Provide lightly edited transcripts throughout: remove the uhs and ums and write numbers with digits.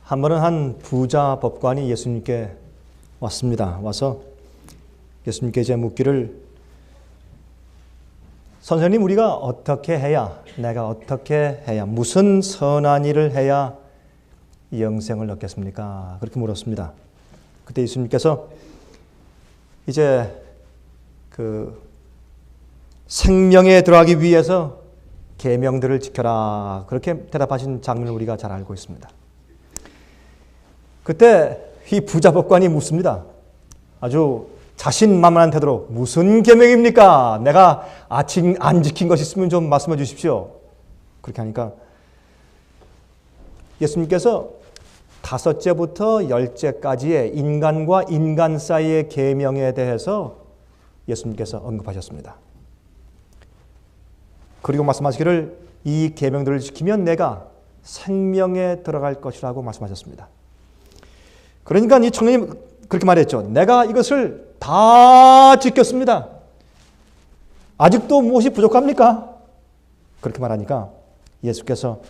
한 번은 한 부자 법관이 예수님께 왔습니다. 와서 예수님께 이제 묻기를, 선생님, 우리가 어떻게 해야, 내가 어떻게 해야, 무슨 선한 일을 해야 영생을 얻겠습니까? 그렇게 물었습니다. 그때 예수님께서 이제 그 생명에 들어가기 위해서 계명들을 지켜라, 그렇게 대답하신 장면을 우리가 잘 알고 있습니다. 그때 이 부자 법관이 묻습니다. 아주 자신만만한 태도로, 무슨 계명입니까? 내가 아직 안 지킨 것이 있으면 좀 말씀해 주십시오. 그렇게 하니까 예수님께서 5째부터 10째까지의 인간과 인간 사이의 계명에 대해서 예수님께서 언급하셨습니다. 그리고 말씀하시기를, 이 계명들을 지키면 내가 생명에 들어갈 것이라고 말씀하셨습니다. 그러니까 이 청년이 그렇게 말했죠. 내가 이것을 다 지켰습니다. 아직도 무엇이 부족합니까? 그렇게 말하니까 예수께서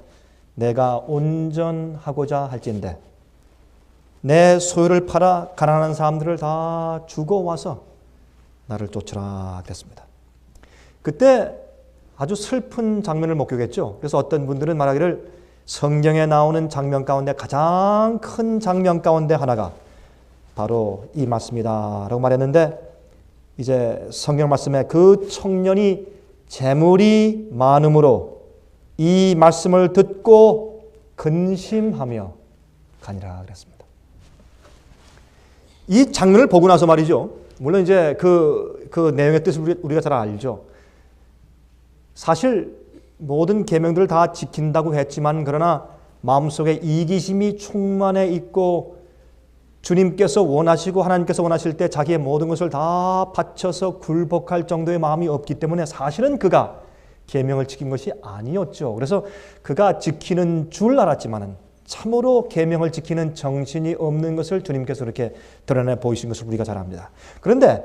내가 온전하고자 할진대 내 소유를 팔아 가난한 사람들을 다 주고 와서 나를 쫓으라 됐습니다. 그때 아주 슬픈 장면을 목격했죠. 그래서 어떤 분들은 말하기를, 성경에 나오는 장면 가운데 가장 큰 장면 가운데 하나가 바로 이 말씀이다 라고 말했는데, 이제 성경 말씀에 그 청년이 재물이 많음으로 이 말씀을 듣고 근심하며 가니라 그랬습니다. 이 장면을 보고 나서 말이죠, 물론 이제 그 내용의 뜻을 우리가 잘 알죠. 사실 모든 계명들을 다 지킨다고 했지만, 그러나 마음속에 이기심이 충만해 있고 주님께서 원하시고 하나님께서 원하실 때 자기의 모든 것을 다 바쳐서 굴복할 정도의 마음이 없기 때문에 사실은 그가 계명을 지킨 것이 아니었죠. 그래서 그가 지키는 줄 알았지만은 참으로 계명을 지키는 정신이 없는 것을 주님께서 이렇게 드러내 보이신 것을 우리가 잘 압니다. 그런데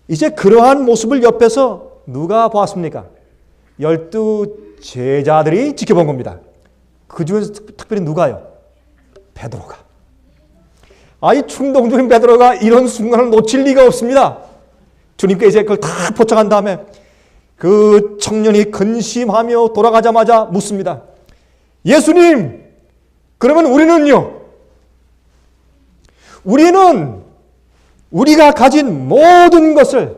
이제 그러한 모습을 옆에서 누가 보았습니까? 12 제자들이 지켜본 겁니다. 그 중에서 특별히 누가요? 베드로가. 이 충동적인 베드로가 이런 순간을 놓칠 리가 없습니다. 주님께 이제 그걸 다 포착한 다음에 그 청년이 근심하며 돌아가자마자 묻습니다. 예수님, 그러면 우리는요? 우리는 우리가 가진 모든 것을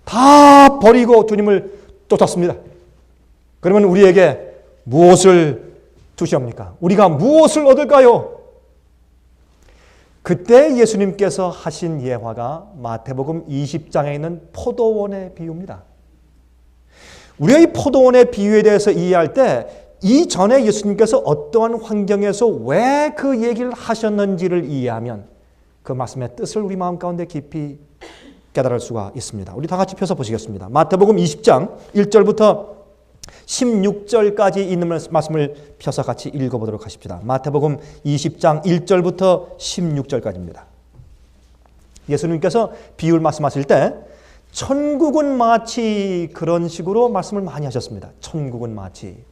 다 버리고 주님을 쫓았습니다. 그러면 우리에게 무엇을 주시옵니까? 우리가 무엇을 얻을까요? 그때 예수님께서 하신 예화가 마태복음 20장에 있는 포도원의 비유입니다. 우리가 이 포도원의 비유에 대해서 이해할 때 이전에 예수님께서 어떠한 환경에서 왜 그 얘기를 하셨는지를 이해하면 그 말씀의 뜻을 우리 마음 가운데 깊이 깨달을 수가 있습니다. 우리 다 같이 펴서 보시겠습니다. 마태복음 20장 1절부터 16절까지 있는 말씀을 펴서 같이 읽어보도록 하십시다. 마태복음 20장 1절부터 16절까지입니다. 예수님께서 비유를 말씀하실 때 천국은 마치, 그런 식으로 말씀을 많이 하셨습니다. 천국은 마치.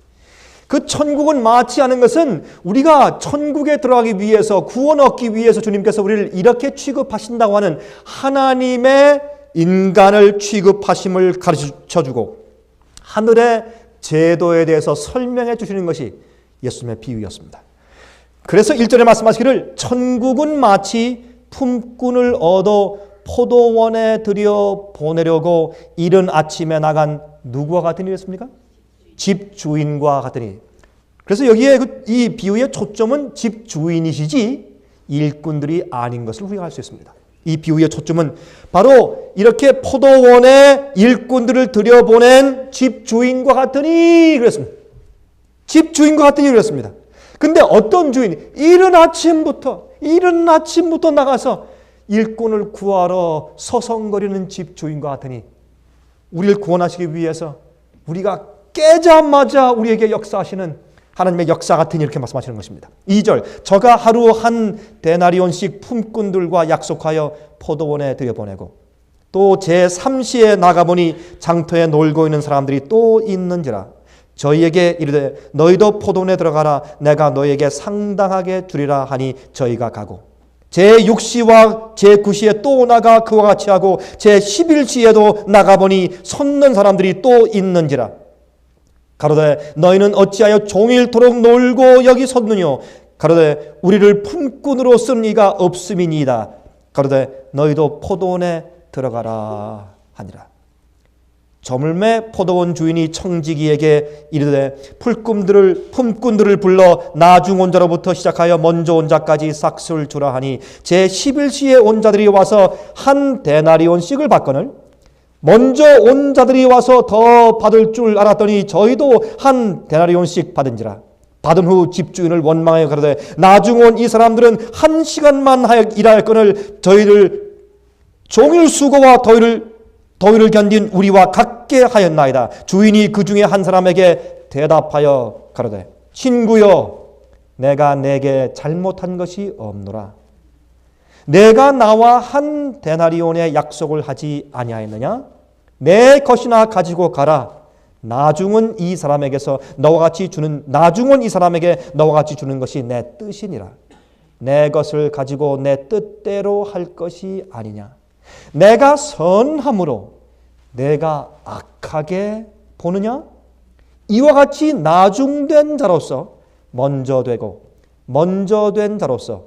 그 천국은 마치 하는 것은 우리가 천국에 들어가기 위해서, 구원 얻기 위해서 주님께서 우리를 이렇게 취급하신다고 하는 하나님의 인간을 취급하심을 가르쳐주고 하늘의 제도에 대해서 설명해 주시는 것이 예수님의 비유였습니다. 그래서 1절에 말씀하시기를, 천국은 마치 품꾼을 얻어 포도원에 들여 보내려고 이른 아침에 나간 누구와 같으니 했습니까? 집주인과 같으니. 그래서 여기에 이 비유의 초점은 집주인이시지 일꾼들이 아닌 것을 우리가 알 수 있습니다. 이 비유의 초점은 바로 이렇게 포도원에 일꾼들을 들여보낸 집주인과 같으니 그랬습니다. 집주인과 같으니 그랬습니다. 근데 어떤 주인이 이른 아침부터 나가서 일꾼을 구하러 서성거리는 집주인과 같으니, 우리를 구원하시기 위해서 우리가 깨자마자 우리에게 역사하시는 하나님의 역사 같으니 이렇게 말씀하시는 것입니다. 2절, 저가 하루 한 데나리온씩 품꾼들과 약속하여 포도원에 들여보내고 또 제3시에 나가보니 장터에 놀고 있는 사람들이 또 있는지라 저희에게 이르되 너희도 포도원에 들어가라. 내가 너희에게 상당하게 주리라 하니 저희가 가고 제6시와 제9시에 또 나가 그와 같이 하고 제11시에도 나가보니 섰는 사람들이 또 있는지라. 가로되 너희는 어찌하여 종일토록 놀고 여기 섰느뇨. 가로되 우리를 품꾼으로 쓴 이가 없음이니이다. 가로되 너희도 포도원에 들어가라 하니라. 저물매 포도원 주인이 청지기에게 이르되 품꾼들을 불러 나중 온 자로부터 시작하여 먼저 온 자까지 싹쓸 주라 하니 제11시에 온 자들이 와서 한 데나리온씩을 받거늘 먼저 온 자들이 와서 더 받을 줄 알았더니 저희도 한 데나리온씩 받은지라. 받은 후 집주인을 원망하여 가로되 나중 온 이 사람들은 1시간만 일하였거늘 저희를 종일 수고와 더위를 견딘 우리와 같게 하였나이다. 주인이 그 중에 한 사람에게 대답하여 가로되 친구여 내가 내게 잘못한 것이 없노라. 내가 나와 한 데나리온의 약속을 하지 아니하였느냐? 내 것이나 가지고 가라. 나중은 이 사람에게서 나중은 이 사람에게 너와 같이 주는 것이 내 뜻이니라. 내 것을 가지고 내 뜻대로 할 것이 아니냐? 내가 선함으로 내가 악하게 보느냐? 이와 같이 나중된 자로서 먼저 되고 먼저 된 자로서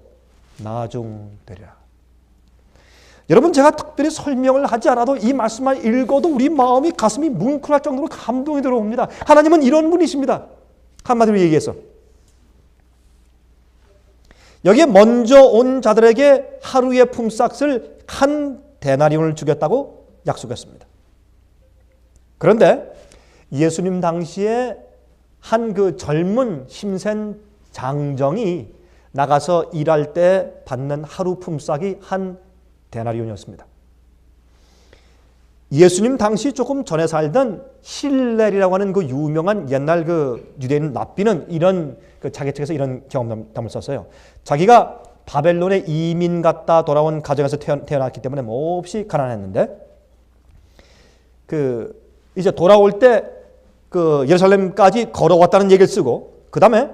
나중되리라. 여러분, 제가 특별히 설명을 하지 않아도 이 말씀만 읽어도 우리 마음이 가슴이 뭉클할 정도로 감동이 들어옵니다. 하나님은 이런 분이십니다. 한마디로 얘기해서 여기에 먼저 온 자들에게 하루의 품삯을 한 데나리온을 주겠다고 약속했습니다. 그런데 예수님 당시에 한 그 젊은 힘센 장정이 나가서 일할 때 받는 하루 품삯이 한 데나리온이었습니다. 예수님 당시 조금 전에 살던 힐렐이라고 하는 그 유명한 옛날 그 유대인 랍비는 이런 자기 책에서 이런 경험담을 썼어요. 자기가 바벨론에 이민 갔다 돌아온 가정에서 태어났기 때문에 몹시 가난했는데 이제 돌아올 때 예루살렘까지 걸어왔다는 얘기를 쓰고 그 다음에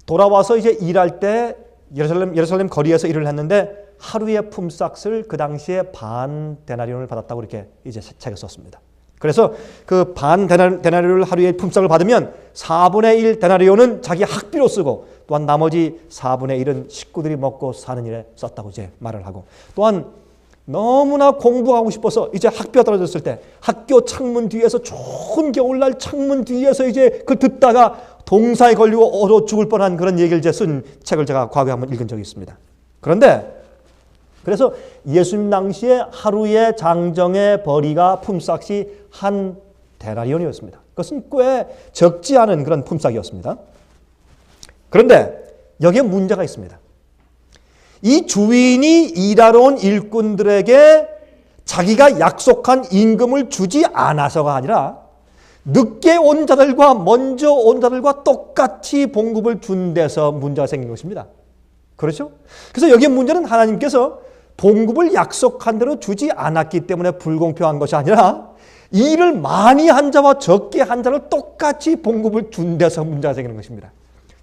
돌아와서 이제 일할 때 예루살렘 거리에서 일을 했는데 하루의 품삯을 그 당시에 반 데나리온을 받았다고 이렇게 이제 책에 썼습니다. 그래서 그 반 데나리온을 하루의 품삯을 받으면 4분의 1 데나리온은 자기 학비로 쓰고 또한 나머지 4분의 1은 식구들이 먹고 사는 일에 썼다고 이제 말을 하고 또한 너무나 공부하고 싶어서 이제 학비가 떨어졌을 때 학교 창문 뒤에서 좋은 겨울날 창문 뒤에서 이제 그걸 듣다가 동사에 걸리고 얼어 죽을 뻔한 그런 얘기를 이제 쓴 책을 제가 과거에 한번 읽은 적이 있습니다. 그래서 예수님 당시에 하루의 장정의 벌이가 품삯이 한 데나리온이었습니다. 그것은 꽤 적지 않은 그런 품삯이었습니다. 그런데 여기에 문제가 있습니다. 이 주인이 일하러 온 일꾼들에게 자기가 약속한 임금을 주지 않아서가 아니라 늦게 온 자들과 먼저 온 자들과 똑같이 봉급을 준 데서 문제가 생긴 것입니다. 그렇죠? 그래서 여기에 문제는 하나님께서 봉급을 약속한 대로 주지 않았기 때문에 불공평한 것이 아니라 일을 많이 한 자와 적게 한 자를 똑같이 봉급을 준 데서 문제가 생기는 것입니다.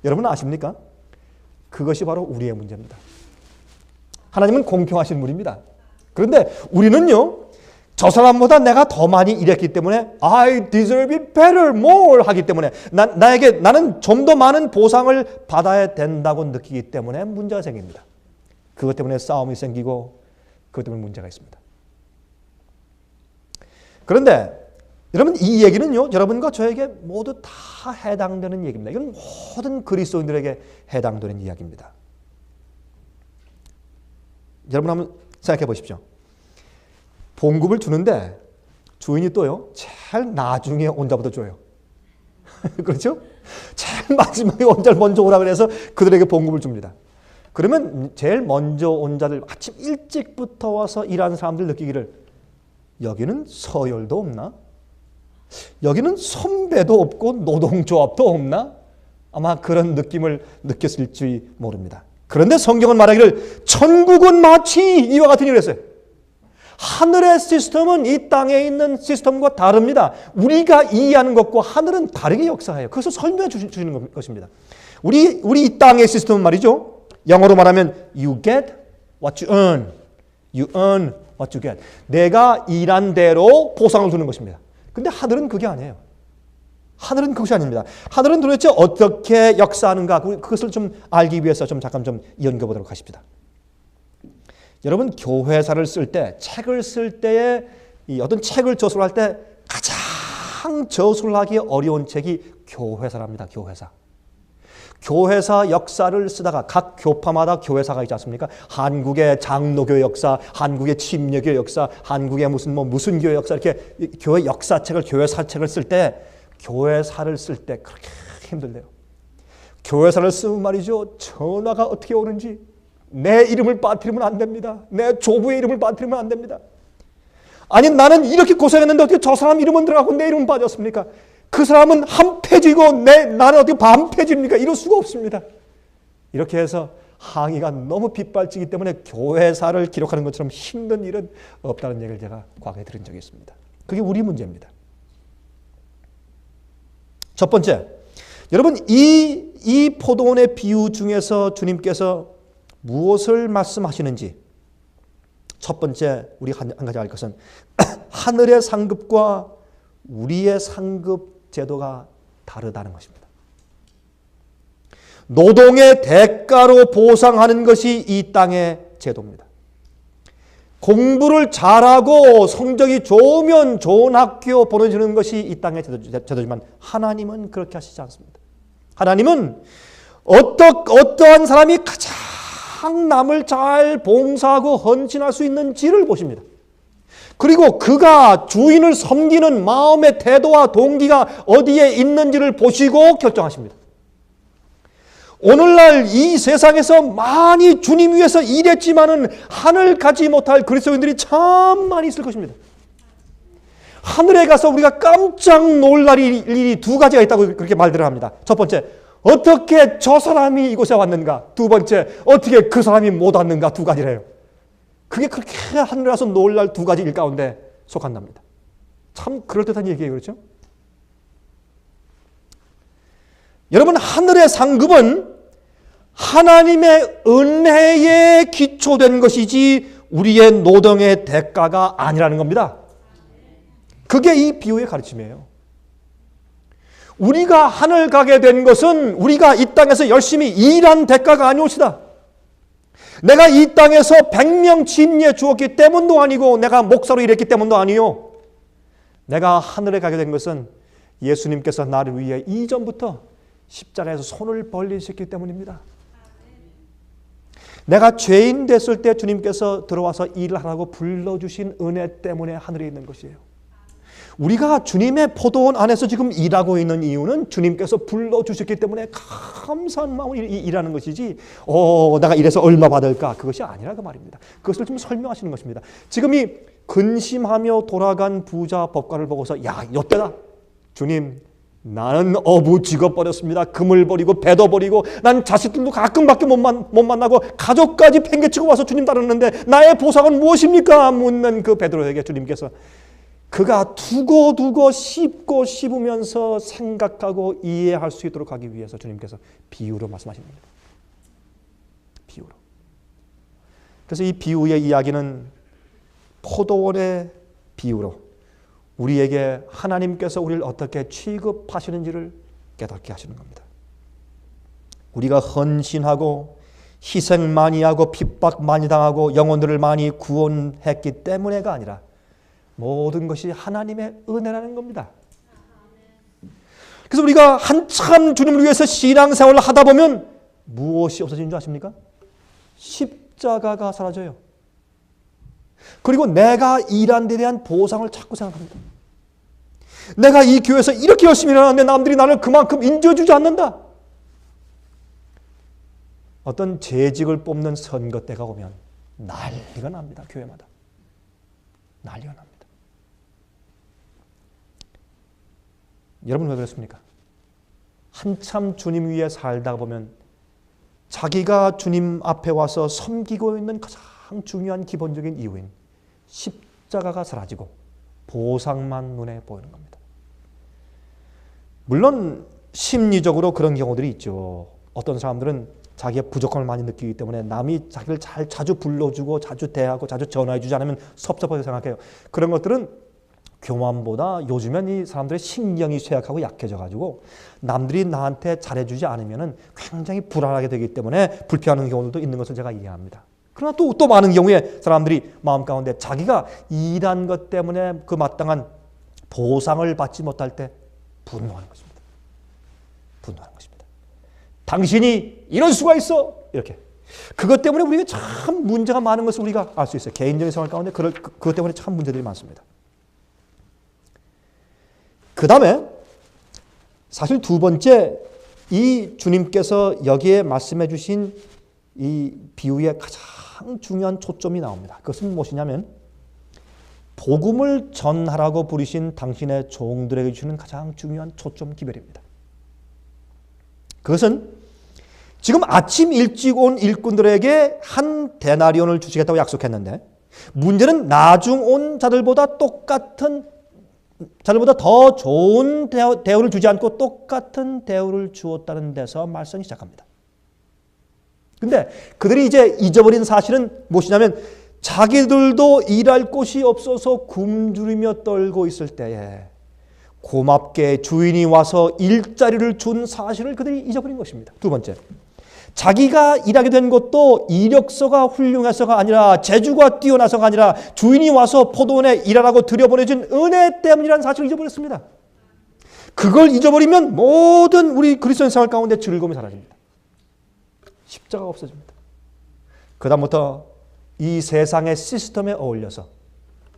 여러분 아십니까? 그것이 바로 우리의 문제입니다. 하나님은 공평하신 분입니다. 그런데 우리는요, 저 사람보다 내가 더 많이 일했기 때문에 I deserve it better, more 하기 때문에 나는 좀 더 많은 보상을 받아야 된다고 느끼기 때문에 문제가 생깁니다. 그것 때문에 싸움이 생기고 그것 때문에 문제가 있습니다. 그런데 여러분, 이 얘기는요, 여러분과 저에게 모두 다 해당되는 얘기입니다. 이건 모든 그리스도인들에게 해당되는 이야기입니다. 여러분 한번 생각해 보십시오. 봉급을 주는데 주인이 또요, 제일 나중에 온 자부터 줘요. 그렇죠? 제일 마지막에 온 자를 먼저 오라 그래서 그들에게 봉급을 줍니다. 그러면 제일 먼저 온 자들, 아침 일찍부터 와서 일하는 사람들 느끼기를, 여기는 서열도 없나? 여기는 선배도 없고 노동조합도 없나? 아마 그런 느낌을 느꼈을지 모릅니다. 그런데 성경은 말하기를 천국은 마치 이와 같은 일을 했어요. 하늘의 시스템은 이 땅에 있는 시스템과 다릅니다. 우리가 이해하는 것과 하늘은 다르게 역사해요. 그래서 설명해 주시는 것입니다. 우리 이 땅의 시스템은 말이죠. 영어로 말하면 you get what you earn. You earn what you get. 내가 일한 대로 보상을 주는 것입니다. 근데 하늘은 그게 아니에요. 하늘은 그것이 아닙니다. 하늘은 도대체 어떻게 역사하는가, 그것을 좀 알기 위해서 잠깐 연구해 보도록 하십시다. 여러분, 교회사를 쓸 때, 책을 쓸 때에 어떤 책을 저술할 때 가장 저술하기 어려운 책이 교회사랍니다. 교회사. 교회사 역사를 쓰다가 각 교파마다 교회사가 있지 않습니까? 한국의 장로교 역사, 한국의 침례교 역사, 한국의 무슨 교회 역사, 이렇게 교회 역사책을, 교회사책을 쓸 때, 교회사를 쓸 때 그렇게 힘들대요. 교회사를 쓰면 말이죠, 전화가 어떻게 오는지 내 이름을 빠뜨리면 안 됩니다. 내 조부의 이름을 빠뜨리면 안 됩니다. 아니, 나는 이렇게 고생했는데 어떻게 저 사람 이름은 들어가고 내 이름은 빠졌습니까? 그 사람은 한 페이지고 나는 어떻게 반 페이지입니까? 이럴 수가 없습니다. 이렇게 해서 항의가 너무 빗발치기 때문에 교회사를 기록하는 것처럼 힘든 일은 없다는 얘기를 제가 과거에 들은 적이 있습니다. 그게 우리 문제입니다. 첫 번째, 여러분, 이 포도원의 비유 중에서 주님께서 무엇을 말씀하시는지, 첫 번째 우리 한 가지 알 것은 하늘의 상급과 우리의 상급 제도가 다르다는 것입니다. 노동의 대가로 보상하는 것이 이 땅의 제도입니다. 공부를 잘하고 성적이 좋으면 좋은 학교 보내주는 것이 이 땅의 제도지만 하나님은 그렇게 하시지 않습니다. 하나님은 어떠한 사람이 가장 남을 잘 봉사하고 헌신할 수 있는지를 보십니다. 그리고 그가 주인을 섬기는 마음의 태도와 동기가 어디에 있는지를 보시고 결정하십니다. 오늘날 이 세상에서 많이 주님 위해서 일했지만은 하늘 가지 못할 그리스도인들이 참 많이 있을 것입니다. 하늘에 가서 우리가 깜짝 놀랄 일이 두 가지가 있다고 그렇게 말들을 합니다. 첫 번째, 어떻게 저 사람이 이곳에 왔는가? 두 번째, 어떻게 그 사람이 못 왔는가? 두 가지래요. 그게 그렇게 하늘에 가서 놀랄 두 가지 일 가운데 속한답니다. 참 그럴듯한 얘기예요. 그렇죠? 여러분, 하늘의 상급은 하나님의 은혜에 기초된 것이지 우리의 노동의 대가가 아니라는 겁니다. 그게 이 비유의 가르침이에요. 우리가 하늘 가게 된 것은 우리가 이 땅에서 열심히 일한 대가가 아니옵시다. 내가 이 땅에서 100명 침례 주었기 때문도 아니고 내가 목사로 일했기 때문도 아니요. 내가 하늘에 가게 된 것은 예수님께서 나를 위해 이전부터 십자가에서 손을 벌리셨기 때문입니다. 내가 죄인 됐을 때 주님께서 들어와서 일을 하라고 불러주신 은혜 때문에 하늘에 있는 것이에요. 우리가 주님의 포도원 안에서 지금 일하고 있는 이유는 주님께서 불러주셨기 때문에 감사한 마음으로 일하는 것이지 내가 이래서 얼마 받을까? 그것이 아니라고 말입니다. 그것을 좀 설명하시는 것입니다. 지금 이 근심하며 돌아간 부자 법관을 보고서 야, 이때다. 주님, 나는 어부 직업 버렸습니다. 금을 버리고 배도 버리고 난 자식들도 가끔밖에 못 만나고 가족까지 팽개치고 와서 주님 따르는데 나의 보상은 무엇입니까? 묻는 그 베드로에게 주님께서 그가 두고 씹고 씹으면서 생각하고 이해할 수 있도록 하기 위해서 주님께서 비유로 말씀하십니다. 비유로. 그래서 이 비유의 이야기는 포도원의 비유로 우리에게 하나님께서 우리를 어떻게 취급하시는지를 깨닫게 하시는 겁니다. 우리가 헌신하고 희생 많이 하고 핍박 많이 당하고 영혼들을 많이 구원했기 때문에가 아니라 모든 것이 하나님의 은혜라는 겁니다. 그래서 우리가 한참 주님을 위해서 신앙생활을 하다 보면 무엇이 없어지는 줄 아십니까? 십자가가 사라져요. 그리고 내가 일한 데 대한 보상을 자꾸 생각합니다. 내가 이 교회에서 이렇게 열심히 일하는데 남들이 나를 그만큼 인정해주지 않는다. 어떤 재직을 뽑는 선거 때가 오면 난리가 납니다. 교회마다. 난리가 납니다. 여러분 왜 그렇습니까? 한참 주님 위에 살다 보면 자기가 주님 앞에 와서 섬기고 있는 가장 중요한 기본적인 이유인 십자가가 사라지고 보상만 눈에 보이는 겁니다. 물론 심리적으로 그런 경우들이 있죠. 어떤 사람들은 자기의 부족함을 많이 느끼기 때문에 남이 자기를 자주 불러주고 자주 대하고 자주 전화해주지 않으면 섭섭하게 생각해요. 그런 것들은 교만보다 요즘엔 이 사람들의 신경이 쇠약하고 약해져가지고 남들이 나한테 잘해주지 않으면 굉장히 불안하게 되기 때문에 불평하는 경우들도 있는 것을 제가 이해합니다. 그러나 또 많은 경우에 사람들이 마음 가운데 자기가 일한 것 때문에 그 마땅한 보상을 받지 못할 때 분노하는 것입니다. 분노하는 것입니다. 당신이 이럴 수가 있어! 이렇게. 그것 때문에 우리가 참 문제가 많은 것을 우리가 알 수 있어요. 개인적인 생활 가운데 그것 때문에 참 문제들이 많습니다. 그 다음에 사실 두 번째 이 주님께서 여기에 말씀해 주신 이 비유의 가장 중요한 초점이 나옵니다. 그것은 무엇이냐면 복음을 전하라고 부르신 당신의 종들에게 주시는 가장 중요한 초점 기별입니다. 그것은 지금 아침 일찍 온 일꾼들에게 한 데나리온을 주시겠다고 약속했는데 문제는 나중 온 자들보다 더 좋은 대우를 주지 않고 똑같은 대우를 주었다는 데서 말씀이 시작합니다. 근데 그들이 이제 잊어버린 사실은 무엇이냐면 자기들도 일할 곳이 없어서 굶주리며 떨고 있을 때에 고맙게 주인이 와서 일자리를 준 사실을 그들이 잊어버린 것입니다. 두 번째, 자기가 일하게 된 것도 이력서가 훌륭해서가 아니라 재주가 뛰어나서가 아니라 주인이 와서 포도원에 일하라고 들여보내준 은혜 때문이라는 사실을 잊어버렸습니다. 그걸 잊어버리면 모든 우리 그리스도인 생활 가운데 즐거움이 사라집니다. 십자가가 없어집니다. 그 다음부터 이 세상의 시스템에 어울려서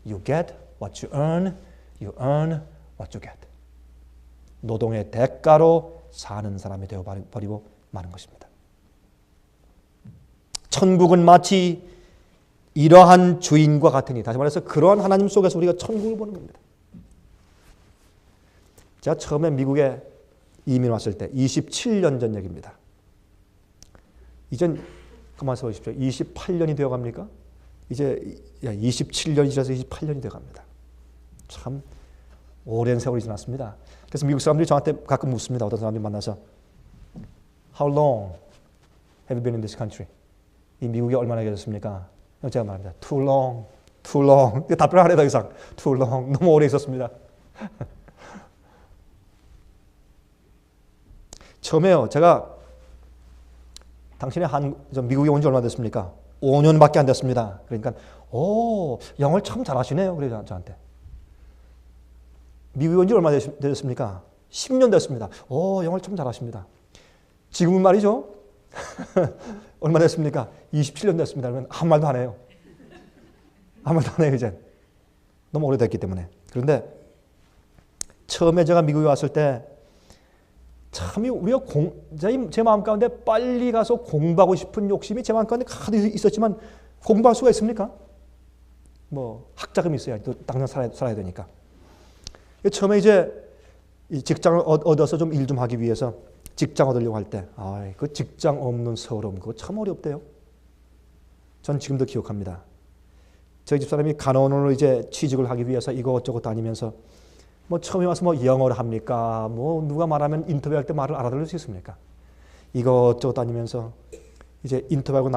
You get what you earn, you earn what you get. 노동의 대가로 사는 사람이 되어버리고 마는 것입니다. 천국은 마치 이러한 주인과 같으니, 다시 말해서 그러한 하나님 속에서 우리가 천국을 보는 겁니다. 제가 처음에 미국에 이민 왔을 때 27년 전 얘기입니다. 이젠 가만히 서 보십시오. 28년이 되어갑니까? 이제 27년이 지나서 28년이 되어갑니다. 참 오랜 세월이 지났습니다. 그래서 미국 사람들이 저한테 가끔 묻습니다. 어떤 사람들이 만나서 How long have you been in this country? 이 미국에 얼마나 계셨습니까? 제가 말합니다. Too long, too long. 답변을 안 해요, 더 이상. Too long. 너무 오래 있었습니다. 처음에요. 제가 당신이 미국에 온 지 얼마 됐습니까? 5년밖에 안 됐습니다. 그러니까 영어를 참 잘하시네요. 그래요, 저한테. 미국에 온 지 얼마 되셨습니까? 10년 됐습니다. 영어를 참 잘하십니다. 지금은 말이죠. 얼마 됐습니까? 27년 됐습니다. 그러면 아무 말도 안 해요. 아무 말도 안 해요, 이제. 너무 오래됐기 때문에. 그런데 처음에 제가 미국에 왔을 때 참 우리가 제 마음 가운데 빨리 가서 공부하고 싶은 욕심이 제 마음 가운데 가득 있었지만 공부할 수가 있습니까? 뭐 학자금이 있어야 또 당장 살아야 되니까. 처음에 이제 이 직장을 얻어서 좀 일 좀 하기 위해서 직장 얻으려고 할 때, 그 직장 없는 서러움, 그거 참 어렵대요. 전 지금도 기억합니다. 저희 집사람이 간호원으로 이제 취직을 하기 위해서 이것저것 다니면서 뭐 처음에 와서 뭐 영어를 합니까? 뭐 누가 말하면 인터뷰할 때 말을 알아들을 수 있습니까? 이것저것 다니면서 이제 인터뷰하고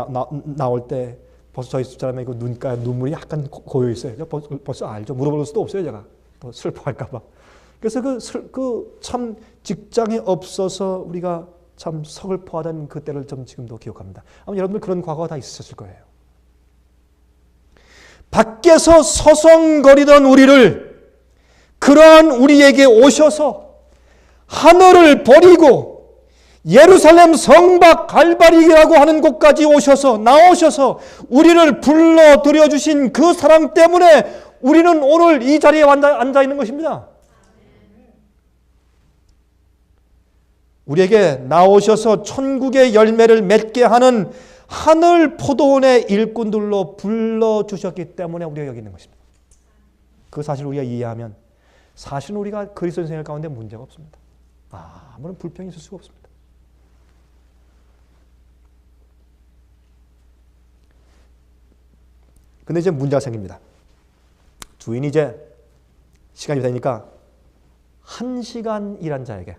나올 때 벌써 저희 집사람의 그 눈가에 눈물이 약간 고여 있어요. 벌써 알죠. 물어볼 수도 없어요, 제가. 또 슬퍼할까 봐. 그래서 그 참 직장이 없어서 우리가 참 서글퍼하던 그때를 좀 지금도 기억합니다. 아마 여러분들 그런 과거가 다 있으셨을 거예요. 밖에서 서성거리던 우리를 그러한 우리에게 오셔서 하늘을 버리고 예루살렘 성밖 갈바리라고 하는 곳까지 나오셔서 우리를 불러들여 주신 그 사랑 때문에 우리는 오늘 이 자리에 앉아 있는 것입니다. 우리에게 나오셔서 천국의 열매를 맺게 하는 하늘 포도원의 일꾼들로 불러주셨기 때문에 우리가 여기 있는 것입니다. 그 사실을 우리가 이해하면 사실은 우리가 그리스도인 생활 가운데 문제가 없습니다. 아무런 불평이 있을 수가 없습니다. 근데 이제 문제가 생깁니다. 주인이 이제 시간이 되니까 1시간 일한 자에게,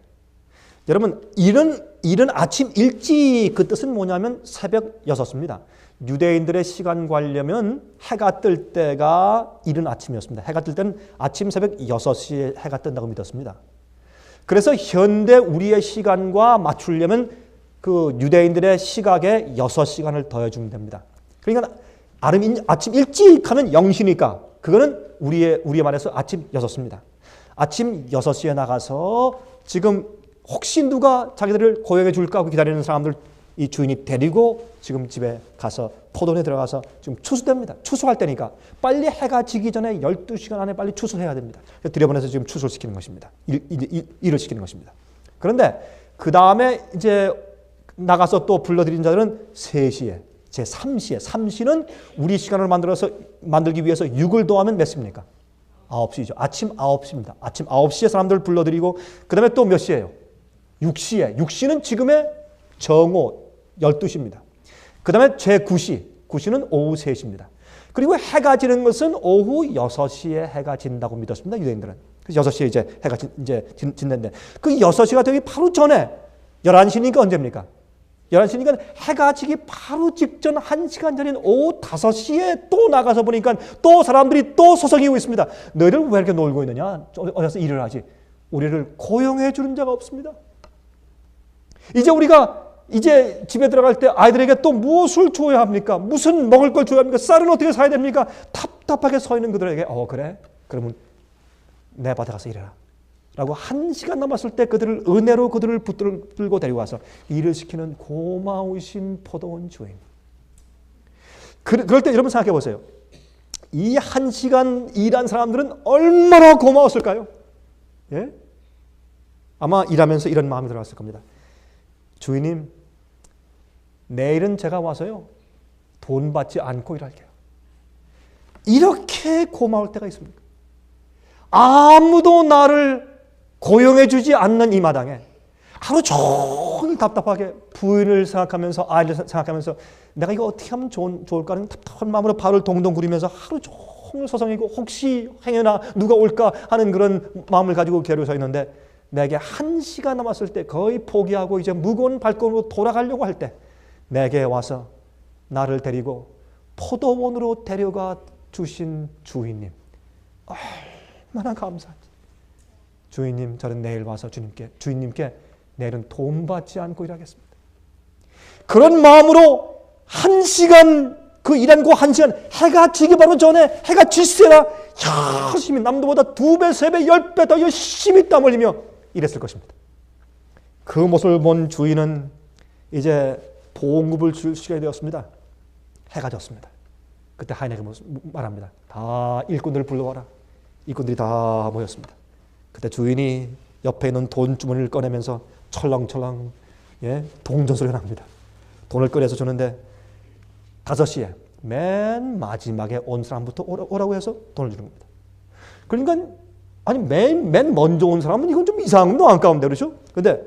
여러분 이른 아침 일찍 그 뜻은 뭐냐면 새벽 6시입니다. 유대인들의 시간 관려면 해가 뜰 때가 이른 아침이었습니다. 해가 뜰 때는 아침 새벽 6시에 해가 뜬다고 믿었습니다. 그래서 현대 우리의 시간과 맞추려면 그 유대인들의 시각에 6시간을 더해주면 됩니다. 그러니까 아침 일찍 하면 0시니까 그거는 우리의 말에서 아침 6시입니다. 아침 6시에 나가서 지금 혹시 누가 자기들을 고용해 줄까 하고 기다리는 사람들 이 주인이 데리고 지금 집에 가서 포도원에 들어가서 지금 추수됩니다. 추수할 때니까 빨리 해가 지기 전에 12시간 안에 빨리 추수해야 됩니다. 들여보내서 지금 추수를 시키는 것입니다. 일을 시키는 것입니다. 그런데 그 다음에 이제 나가서 또 불러들인 자들은 3시에, 제3시에, 3시는 우리 시간을 만들기 위해서 6을 더하면 몇 시입니까? 9시죠. 아침 9시입니다. 아침 9시에 사람들을 불러들이고 그 다음에 또 몇 시예요? 6시에. 6시는 지금의 정오 12시입니다. 그 다음에 제9시. 9시는 오후 3시입니다. 그리고 해가 지는 것은 오후 6시에 해가 진다고 믿었습니다. 유대인들은. 그래서 6시에 이제 해가 진는데 그 6시가 되기 바로 전에 11시니까 언제입니까? 11시니까 해가 지기 바로 직전 1시간 전인 오후 5시에 또 나가서 보니까 또 사람들이 또 소송이고 있습니다. 너희들 왜 이렇게 놀고 있느냐? 어디서 일을 하지? 우리를 고용해 주는 자가 없습니다. 이제 우리가 이제 집에 들어갈 때 아이들에게 또 무엇을 줘야 합니까? 무슨 먹을 걸 줘야 합니까? 쌀은 어떻게 사야 됩니까? 답답하게 서 있는 그들에게 그래? 그러면 내 밭에 가서 일해라. 라고 1시간 남았을 때 그들을 은혜로 그들을 붙들고 데려와서 일을 시키는 고마우신 포도원 주인. 그럴 때 여러분 생각해 보세요. 이 1시간 일한 사람들은 얼마나 고마웠을까요? 예? 아마 일하면서 이런 마음이 들어왔을 겁니다. 주인님, 내일은 제가 와서요 돈 받지 않고 일할게요. 이렇게 고마울 때가 있습니까? 아무도 나를 고용해 주지 않는 이 마당에 하루 종일 답답하게 부인을 생각하면서 아이를 생각하면서 내가 이거 어떻게 하면 좋을까 하는 답답한 마음으로 발을 동동 구르면서 하루 종일 서성이고 혹시 행여나 누가 올까 하는 그런 마음을 가지고 기다리고 서 있는데 내게 1시간 남았을 때 거의 포기하고 이제 무거운 발걸음으로 돌아가려고 할 때 내게 와서 나를 데리고 포도원으로 데려가 주신 주인님, 얼마나 감사한지. 주인님, 저는 내일 와서 주인님께 내일은 돈 받지 않고 일하겠습니다. 그런 마음으로 1시간, 그 일한 그 1시간, 해가 지기 바로 전에 해가 질세라 열심히 남들보다 2배, 3배, 10배 더 열심히 땀 흘리며 일했을 것입니다. 그 모습을 본 주인은 이제 봉급을 줄 시간이 되었습니다. 해가 졌습니다. 그때 하인에게 말합니다. 다 일꾼들을 불러와라. 일꾼들이 다 모였습니다. 그때 주인이 옆에 있는 돈 주머니를 꺼내면서 철렁철렁 동전 소리가 납니다. 돈을 꺼내서 주는데 5시에 맨 마지막에 온 사람부터 오라고 해서 돈을 주는 겁니다. 그러니까 아니 맨 먼저 온 사람은 이건 좀 이상한 거 아까운데 그렇죠? 근데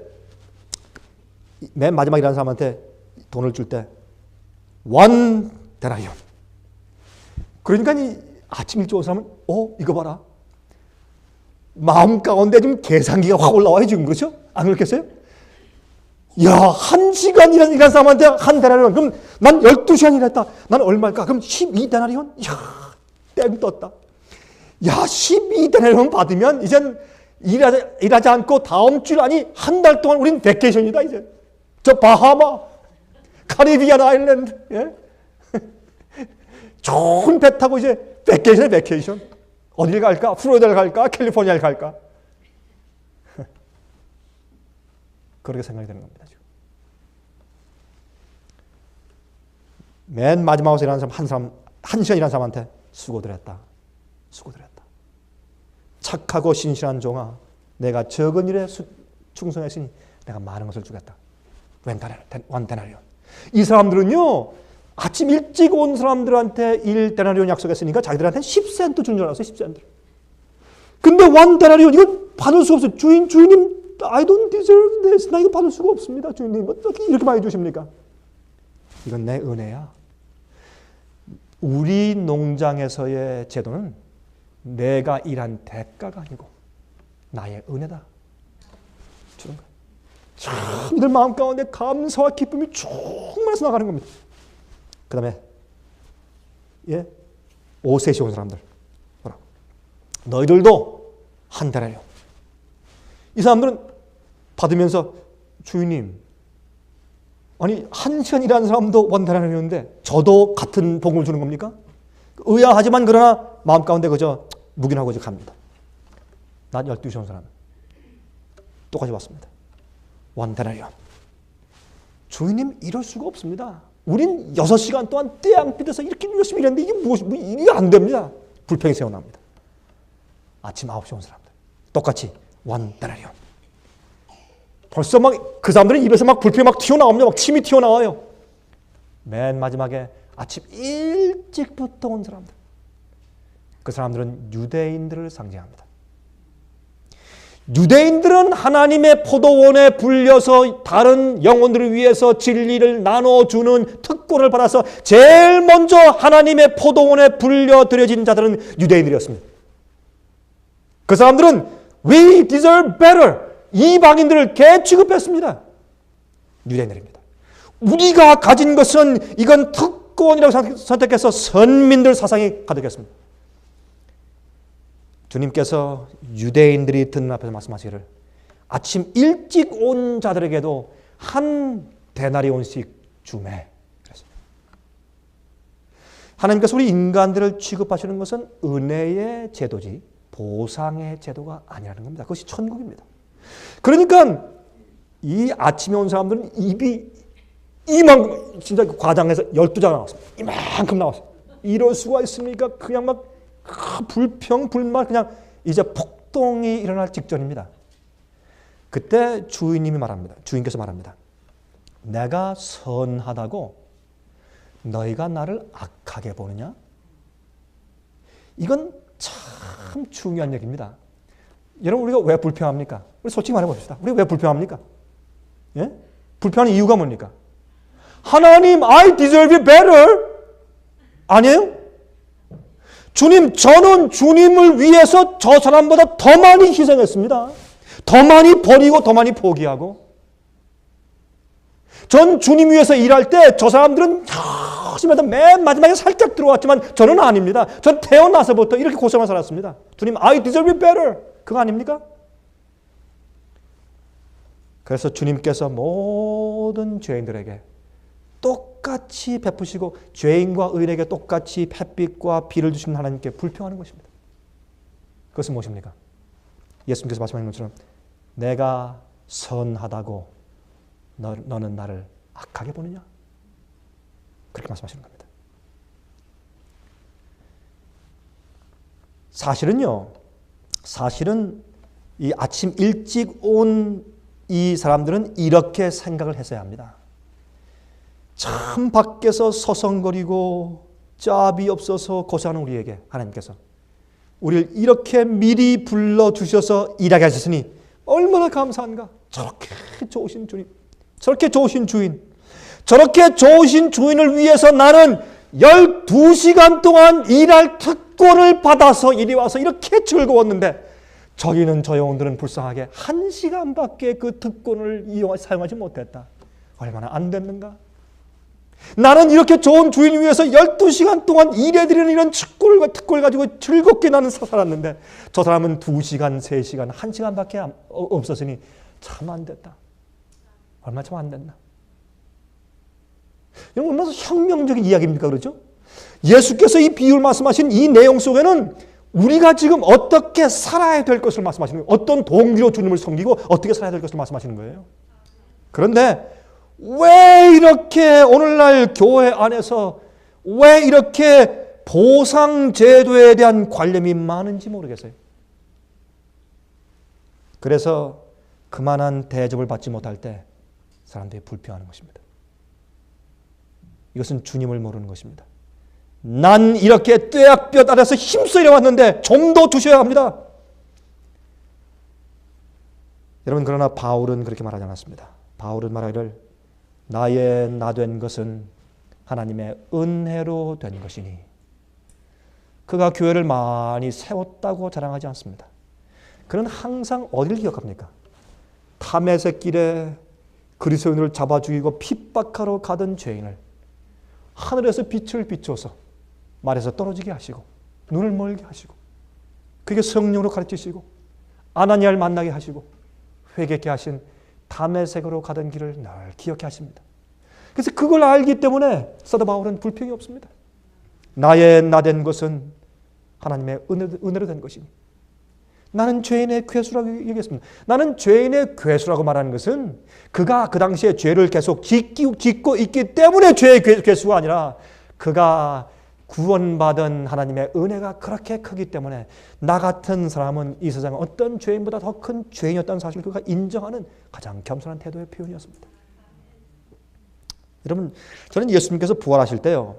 맨 마지막에 일하는 사람한테 돈을 줄 때 원 데나리온. 그러니까 이 아침 일찍 온 사람은 이거 봐라. 마음 가운데 지금 계산기가 확 올라와요 지금. 그렇죠? 안 그렇겠어요? 야, 1시간 일한 사람한테 한 데나리온. 그럼 난 12시간 일했다. 난 얼마일까? 그럼 12데나리온? 이야, 땡 떴다. 야, 12데나리온 받으면 이젠 일하지 않고 다음 주 아니 한 달 동안 우린 베케이션이다 이제. 저 바하마, 카리비안 아일랜드, 예? 좋은 배 타고 이제 베케이션. 어딜 갈까? 플로리다를 갈까? 캘리포니아를 갈까? 그렇게 생각이 되는 겁니다. 지금. 맨 마지막으로 일하는 사람, 1시간 일하는 사람한테 수고들 했다. 착하고 신실한 종아, 내가 적은 일에 충성했으니 내가 많은 것을 주겠다. 원 데나리온. 이 사람들은요, 아침 일찍 온 사람들한테 1데나리온 약속했으니까 자기들한테 10센트 준 줄 알았어요. 10센트. 근데 1데나리온 이건 받을 수 없어요. 주인님, I don't deserve this. 나 이거 받을 수가 없습니다. 주인님, 어떻게 이렇게 많이 주십니까? 이건 내 은혜야. 우리 농장에서의 제도는 내가 일한 대가가 아니고 나의 은혜다 주는 거예요. 참 이들 마음 가운데 감사와 기쁨이 충만해서 나가는 겁니다. 그 다음에 오셋이 온 사람들 뭐라고? 너희들도 한 달이요. 이 사람들은 받으면서 주인님, 아니 1시간 일하는 사람도 원달러였는데 저도 같은 복을 주는 겁니까? 의아하지만 그러나 마음 가운데 그저 묵인하고 갑니다. 난 12시 온 사람 똑같이 왔습니다. 원달러요. 주인님 이럴 수가 없습니다. 우린 6시간 동안 떼양빛에서 이렇게 열심히 일했는데 이게 무엇이 이게 안 됩니다. 불평이 새어납니다. 아침 9시 온 사람들 똑같이 원달러요. 벌써 막 그 사람들은 입에서 막 불평이 막 튀어나옵니다. 막 침이 튀어나와요. 맨 마지막에 아침 일찍부터 온 사람들. 그 사람들은 유대인들을 상징합니다. 유대인들은 하나님의 포도원에 불려서 다른 영혼들을 위해서 진리를 나눠주는 특권을 받아서 제일 먼저 하나님의 포도원에 불려드려진 자들은 유대인들이었습니다. 그 사람들은 We deserve better. 이방인들을 개 취급했습니다. 유대인들입니다. 우리가 가진 것은 이건 특권이라고 선택해서 선민들 사상이 가득했습니다. 주님께서 유대인들이 듣는 앞에서 말씀하시기를 아침 일찍 온 자들에게도 한 데나리온씩 주매. 하나님께서 우리 인간들을 취급하시는 것은 은혜의 제도지 보상의 제도가 아니라는 겁니다. 그것이 천국입니다. 그러니까 이 아침에 온 사람들은 입이 이만큼 진짜 과장해서 12장 나왔습니다. 이만큼 나왔어요. 이럴 수가 있습니까? 그냥 막 불평, 불만 그냥 이제 폭동이 일어날 직전입니다. 그때 주인님이 말합니다. 주인께서 말합니다. 내가 선하다고 너희가 나를 악하게 보느냐? 이건 참 중요한 얘기입니다. 여러분 우리가 왜 불평합니까? 우리 솔직히 말해봅시다. 우리가 왜 불평합니까? 예? 불평하는 이유가 뭡니까? 하나님, I deserve it better. 아니에요? 주님, 저는 주님을 위해서 저 사람보다 더 많이 희생했습니다. 더 많이 버리고 더 많이 포기하고. 전 주님 위해서 일할 때 저 사람들은 열심히 하다 맨 마지막에 살짝 들어왔지만 저는 아닙니다. 전 태어나서부터 이렇게 고생을 살았습니다. 주님, I deserve it better. 그거 아닙니까? 그래서 주님께서 모든 죄인들에게 똑같이 베푸시고 죄인과 의인에게 똑같이 햇빛과 비를 주시는 하나님께 불평하는 것입니다. 그것은 무엇입니까? 예수님께서 말씀하신 것처럼 내가 선하다고 너는 나를 악하게 보느냐? 그렇게 말씀하시는 겁니다. 사실은 이 아침 일찍 온 이 사람들은 이렇게 생각을 했어야 합니다. 참 밖에서 서성거리고 짭이 없어서 고생하는 우리에게 하나님께서 우리를 이렇게 미리 불러주셔서 일하게 하셨으니 얼마나 감사한가. 저렇게 좋으신 주님, 저렇게 좋으신 주인, 저렇게 좋으신 주인을 위해서 나는 12시간 동안 일할 특권을 받아서 이리 와서 이렇게 즐거웠는데 저기는 저 영혼들은 불쌍하게 1시간밖에 그 특권을 사용하지 못했다. 얼마나 안 됐는가? 나는 이렇게 좋은 주인 위해서 12시간 동안 일해드리는 이런 특권을 가지고 즐겁게 나는 살았는데 저 사람은 2시간, 3시간, 1시간밖에 없었으니 참 안 됐다. 얼마나 참 안 됐나? 이건 얼마나 혁명적인 이야기입니까? 그렇죠? 예수께서 이 비유를 말씀하신 이 내용 속에는 우리가 지금 어떻게 살아야 될 것을 말씀하시는 거예요. 어떤 동기로 주님을 섬기고 어떻게 살아야 될 것을 말씀하시는 거예요. 그런데 왜 이렇게 오늘날 교회 안에서 왜 이렇게 보상제도에 대한 관념이 많은지 모르겠어요. 그래서 그만한 대접을 받지 못할 때 사람들이 불평하는 것입니다. 이것은 주님을 모르는 것입니다. 난 이렇게 떼약볕 아래서 힘써 일해왔는데 좀 더 주셔야 합니다. 여러분 그러나 바울은 그렇게 말하지 않았습니다. 바울은 말하기를 나의 나 된 것은 하나님의 은혜로 된 것이니 그가 교회를 많이 세웠다고 자랑하지 않습니다. 그는 항상 어디를 기억합니까? 다메섹 길에 그리스도인을 잡아 죽이고 핍박하러 가던 죄인을 하늘에서 빛을 비춰서 말에서 떨어지게 하시고 눈을 멀게 하시고 그게 성령으로 가르치시고 아나니아를 만나게 하시고 회개케 하신 다메섹으로 가던 길을 늘 기억해 하십니다. 그래서 그걸 알기 때문에 사도 바울은 불평이 없습니다. 나의 나된 것은 하나님의 은혜로 된 것이니 나는 죄인의 괴수라고 얘기했습니다. 나는 죄인의 괴수라고 말하는 것은 그가 그 당시에 죄를 계속 짓고 있기 때문에 죄의 괴수가 아니라 그가 구원받은 하나님의 은혜가 그렇게 크기 때문에 나 같은 사람은 이 세상 어떤 죄인보다 더 큰 죄인이었다는 사실을 그가 인정하는 가장 겸손한 태도의 표현이었습니다. 여러분, 저는 예수님께서 부활하실 때요,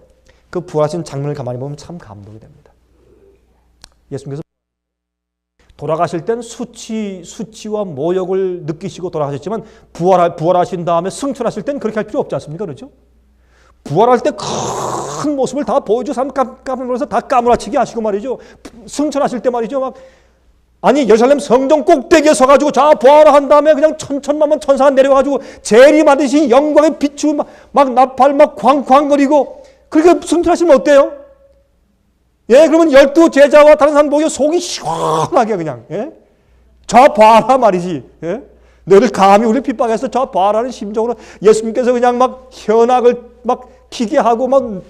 그 부활하신 장면을 가만히 보면 참 감동이 됩니다. 예수님께서 돌아가실 땐 수치와 모욕을 느끼시고 돌아가셨지만 부활하신 다음에 승천하실 땐 그렇게 할 필요 없지 않습니까? 그렇죠? 부활할 때 큰 모습을 다 보여주고 사람 깜짝 놀라서 다 까무라치게 하시고 말이죠. 승천하실 때 말이죠. 막 아니 예루살렘 성전 꼭대기에 서가지고 자 부활한 다음에 그냥 천천만만 천사가 내려가지고 재림하듯이 영광의 빛이 막 나팔 막 쾅쾅거리고 그렇게 승천하시면 어때요? 예, 그러면 12 제자와 다른 사람 보고 속이 시원하게 그냥, 예? 저 봐라 말이지, 예? 너희들 감히 우리 핍박해서 저 봐라는 심정으로 예수님께서 그냥 막 현악을 막 키게 하고 막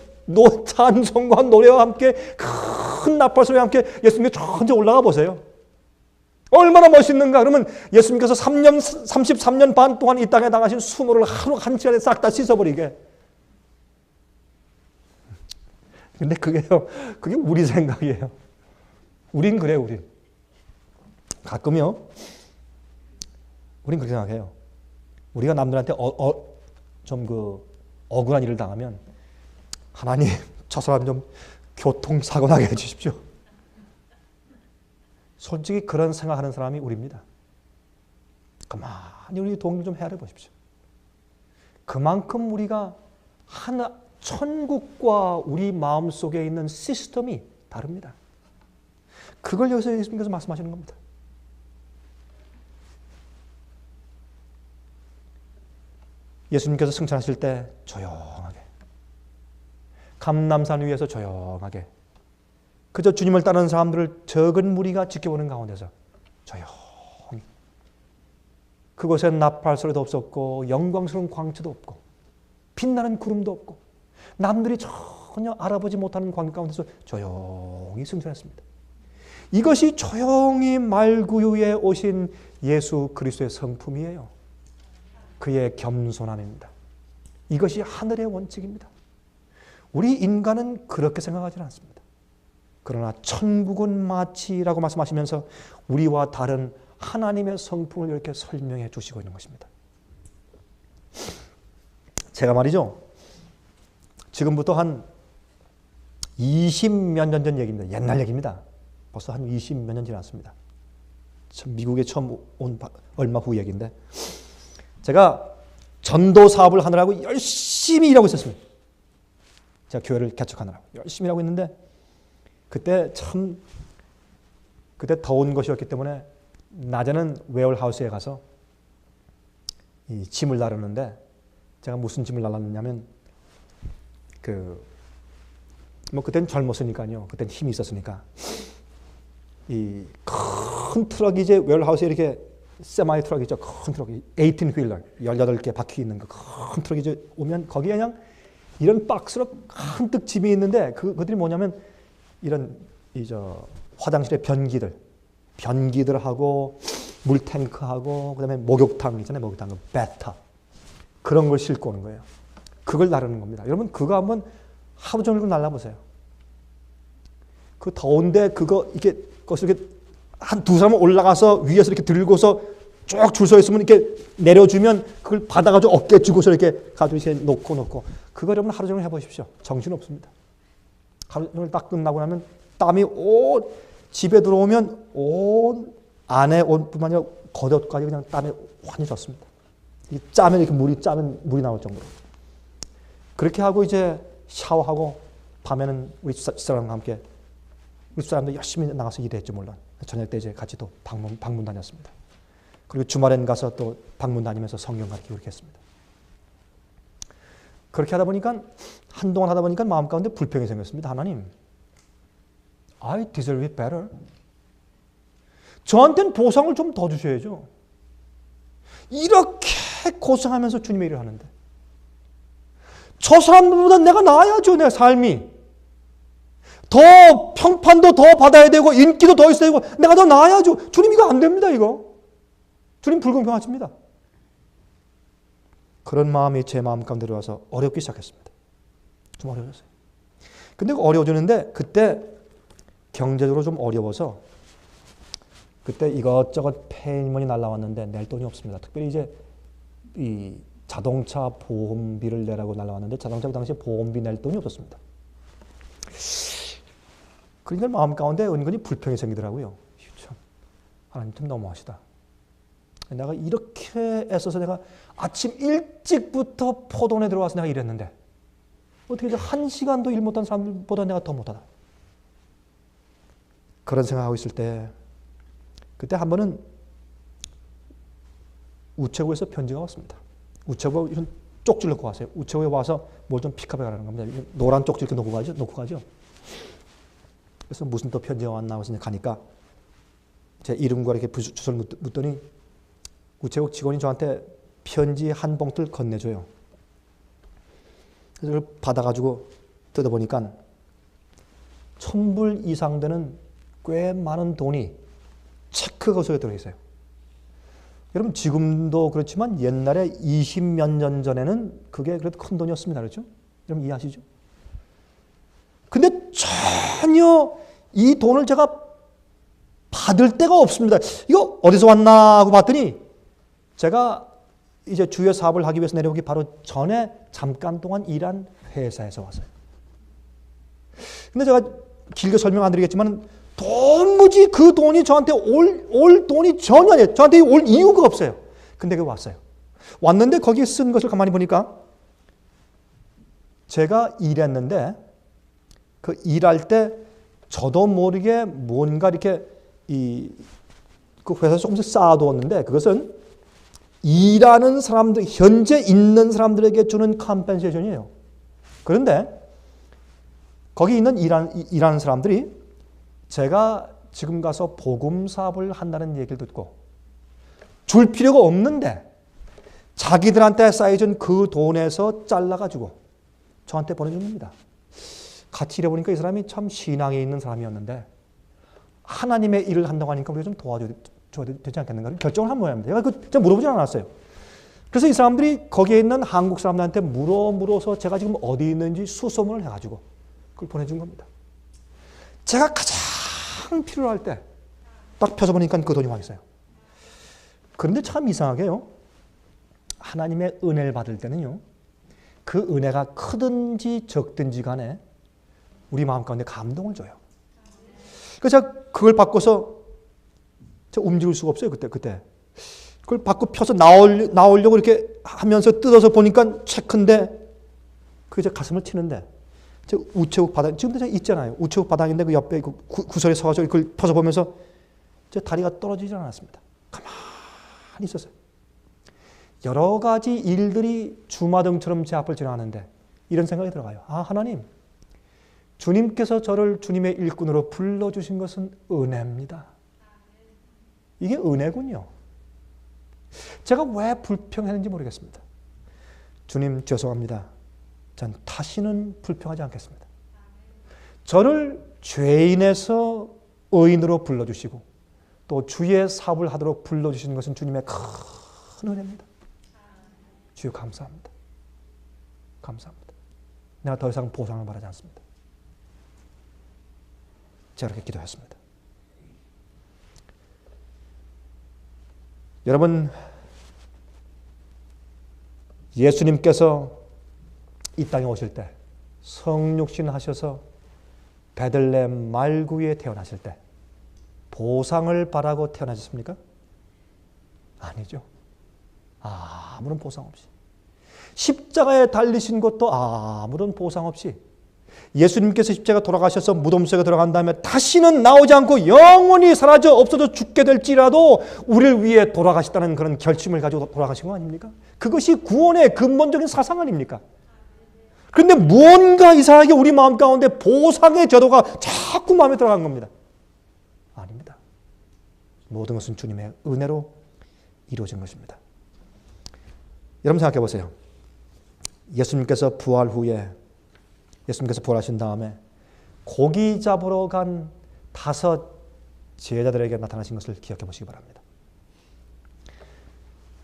찬송과 노래와 함께 큰 나팔 소리와 함께 예수님께 천천히 올라가 보세요. 얼마나 멋있는가. 그러면 예수님께서 33년 반 동안 이 땅에 당하신 수모를 하루 한 시간에 싹 다 씻어버리게. 근데 그게 우리 생각이에요. 우린 그래요, 우린. 가끔요, 우린 그렇게 생각해요. 우리가 남들한테 억울한 일을 당하면, 하나님, 저 사람 좀 교통사고 나게 해주십시오. 솔직히 그런 생각하는 사람이 우리입니다. 가만히 우리 동기 좀 헤아려 보십시오. 그만큼 우리가 천국과 우리 마음속에 있는 시스템이 다릅니다. 그걸 여기서 예수님께서 말씀하시는 겁니다. 예수님께서 승천하실 때 조용하게, 감람산 위에서 조용하게, 그저 주님을 따르는 사람들을 적은 무리가 지켜보는 가운데서 조용히, 그곳에 나팔 소리도 없었고 영광스러운 광채도 없고 빛나는 구름도 없고 남들이 전혀 알아보지 못하는 광경 가운데서 조용히 승천했습니다. 이것이 조용히 말구유에 오신 예수 그리스도의 성품이에요. 그의 겸손함입니다. 이것이 하늘의 원칙입니다. 우리 인간은 그렇게 생각하지 않습니다. 그러나 천국은 마치라고 말씀하시면서 우리와 다른 하나님의 성품을 이렇게 설명해 주시고 있는 것입니다. 제가 말이죠, 지금부터 한 20몇 년 전 얘기입니다. 옛날 얘기입니다. 벌써 한 20몇 년 지났습니다. 미국에 처음 온 얼마 후 얘기인데, 제가 전도 사업을 하느라고 열심히 일하고 있었습니다. 제가 교회를 개척하느라고 열심히 일하고 있는데, 그때 더운 것이었기 때문에 낮에는 웨어하우스에 가서 이 짐을 나르는데, 제가 무슨 짐을 나르느냐면 그땐 젊었으니까요. 그땐 힘이 있었으니까 이 큰 트럭이 이제 웨어하우스에 이렇게 세마이 트럭 있죠. 큰 트럭이 18휠러 18개 바퀴 있는 큰 트럭이 이제 오면 거기에 그냥 이런 박스로 한뜩 짐이 있는데 그들이 뭐냐면 이런 화장실의 변기들하고 물탱크하고 그다음에 목욕탕 있잖아요. 목욕탕 배터 그런 걸 싣고 오는 거예요. 그걸 나르는 겁니다. 여러분 그거 한번 하루 종일 날라보세요. 그 더운데 거기서 이렇게 한 두 사람 올라가서 위에서 이렇게 들고서 쭉 줄 서 있으면 이렇게 내려주면 그걸 받아가지고 어깨 주고서 이렇게 가지고 이렇게 놓고 그거 여러분 하루 종일 해보십시오. 정신 없습니다. 하루 종일 딱 끝나고 나면 땀이 집에 들어오면 온 안에 옷뿐만 아니라 겉옷까지 그냥 땀에 환히 젖습니다. 짜면 이렇게 물이 나올 정도로. 그렇게 하고 이제 샤워하고 밤에는 우리 집사람과 함께 우리 사람들 열심히 나가서 일했죠, 물론. 저녁 때 이제 같이 또 방문 다녔습니다. 그리고 주말엔 가서 또 방문 다니면서 성경 가르치고 그렇게 했습니다. 그렇게 하다 보니까, 한동안 하다 보니까 마음 가운데 불평이 생겼습니다. 하나님, I deserve it better. 저한테는 보상을 좀 더 주셔야죠. 이렇게 고생하면서 주님의 일을 하는데. 저 사람들보다 내가 나아야죠, 내 삶이. 더 평판도 더 받아야 되고 인기도 더 있어야 되고 내가 더 나아야죠. 주님 이거 안 됩니다, 이거. 주님 불공평하십니다. 그런 마음이 제 마음 가운데 들어와서 어렵기 시작했습니다. 좀 어려워졌어요. 근데 어려워지는데 그때 경제적으로 좀 어려워서 그때 이것저것 페이먼이 날라왔는데 낼 돈이 없습니다. 특별히 이제 이 자동차 보험비를 내라고 날라왔는데 자동차 그 당시에 보험비 낼 돈이 없었습니다. 그러니까 마음 가운데 은근히 불평이 생기더라고요. 참, 하나님 좀 너무하시다. 내가 이렇게 애써서 내가 아침 일찍부터 포동에 들어와서 내가 일했는데 어떻게 이제 1시간도 일 못한 사람들보다 내가 더 못하다. 그런 생각하고 있을 때 그때 한 번은 우체국에서 편지가 왔습니다. 우체국 이런 쪽지 놓고 왔어요. 우체국에 와서 뭘 좀 픽업해 가라는 겁니다. 노란 쪽지 이렇게 놓고 가죠. 그래서 무슨 또 편지가 왔나 해서 가니까 제 이름과 이렇게 주소를 묻더니 우체국 직원이 저한테 편지 한 봉투를 건네줘요. 그래서 그걸 받아가지고 뜯어보니까 1,000불 이상 되는 꽤 많은 돈이 체크가 속에 들어있어요. 여러분 지금도 그렇지만 옛날에 20몇 년 전에는 그게 그래도 큰 돈이었습니다. 그렇죠? 여러분 이해하시죠? 근데 전혀 이 돈을 제가 받을 데가 없습니다. 이거 어디서 왔나 하고 봤더니 제가 이제 주요 사업을 하기 위해서 내려오기 바로 전에 잠깐 동안 일한 회사에서 왔어요. 근데 제가 길게 설명 안 드리겠지만 도무지 그 돈이 저한테 올 돈이 전혀 아니에요. 저한테 올 이유가 없어요. 근데 그게 왔어요. 왔는데 거기에 쓴 것을 가만히 보니까 제가 일했는데 그 일할 때 저도 모르게 뭔가 이렇게 그 회사에서 조금씩 쌓아두었는데 그것은 일하는 사람들, 현재 있는 사람들에게 주는 컴펜세이션이에요. 그런데 거기 있는 일하는 사람들이 제가 지금 가서 복음 사업을 한다는 얘기를 듣고 줄 필요가 없는데 자기들한테 쌓여준 그 돈에서 잘라가지고 저한테 보내준 겁니다. 같이 일해보니까 이 사람이 참 신앙에 있는 사람이었는데 하나님의 일을 한다고 하니까 우리가 좀 도와줘야 되지 않겠는가 결정을 한 모양입니다. 제가 물어보진 않았어요. 그래서 이 사람들이 거기에 있는 한국 사람들한테 물어서 제가 지금 어디 있는지 수소문을 해가지고 그걸 보내준 겁니다. 제가 가장 필요할 때 딱 펴서 보니까 그 돈이 와 있어요. 그런데 참 이상하게요. 하나님의 은혜를 받을 때는요. 그 은혜가 크든지 적든지 간에 우리 마음 가운데 감동을 줘요. 그래서 제가 그걸 바꿔서 제가 움직일 수가 없어요. 그때. 그걸 바꿔 펴서 나오려고 이렇게 하면서 뜯어서 보니까 체크인데 그게 제 가슴을 치는데 제 우체국 바닥, 지금도 제가 있잖아요. 우체국 바닥인데 그 옆에 그 구설에 서가지고 그걸 펴서 보면서 제 다리가 떨어지지 않았습니다. 가만히 있었어요. 여러 가지 일들이 주마등처럼 제 앞을 지나가는데 이런 생각이 들어가요. 아, 하나님. 주님께서 저를 주님의 일꾼으로 불러주신 것은 은혜입니다. 이게 은혜군요. 제가 왜 불평했는지 모르겠습니다. 주님 죄송합니다. 전 다시는 불평하지 않겠습니다. 저를 죄인에서 의인으로 불러주시고 또 주의 사업을 하도록 불러주시는 것은 주님의 큰 은혜입니다. 주여 감사합니다. 감사합니다. 내가 더 이상 보상을 바라지 않습니다. 제가 그렇게 기도했습니다. 여러분, 예수님께서 이 땅에 오실 때 성육신 하셔서 베들레헴 말구에 태어나실 때 보상을 바라고 태어나셨습니까? 아니죠. 아무런 보상 없이. 십자가에 달리신 것도 아무런 보상 없이 예수님께서 십자가 돌아가셔서 무덤 속에 들어간 다음에 다시는 나오지 않고 영원히 사라져 없어져 죽게 될지라도 우리를 위해 돌아가셨다는 그런 결심을 가지고 돌아가신 거 아닙니까? 그것이 구원의 근본적인 사상 아닙니까? 그런데 무언가 이상하게 우리 마음 가운데 보상의 제도가 자꾸 마음에 들어간 겁니다. 아닙니다. 모든 것은 주님의 은혜로 이루어진 것입니다. 여러분 생각해 보세요. 예수님께서 부활 후에 예수님께서 부활하신 다음에 고기 잡으러 간 5 제자들에게 나타나신 것을 기억해 보시기 바랍니다.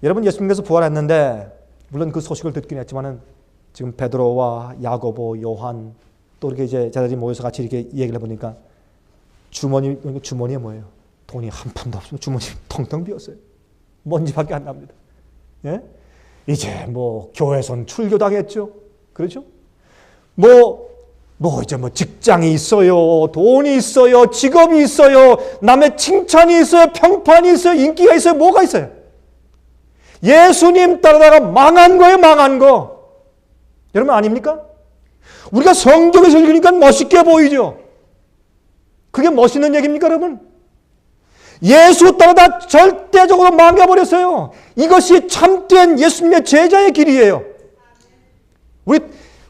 여러분 예수님께서 부활했는데 물론 그 소식을 듣긴 했지만은 지금 베드로와 야고보, 요한 또 이렇게 이제 제자들이 모여서 같이 이렇게 얘기를 해보니까 주머니에 뭐예요? 돈이 한 푼도 없어요. 주머니 텅텅 비었어요. 먼지밖에 안 납니다. 예? 이제 뭐 교회선 출교당했죠. 그렇죠? 이제 직장이 있어요. 돈이 있어요. 직업이 있어요. 남의 칭찬이 있어요. 평판이 있어요. 인기가 있어요. 뭐가 있어요? 예수님 따르다가 망한 거예요. 망한 거. 여러분 아닙니까? 우리가 성경에서 읽으니까 멋있게 보이죠. 그게 멋있는 얘기입니까 여러분? 예수 따르다 절대적으로 망해버렸어요. 이것이 참된 예수님의 제자의 길이에요.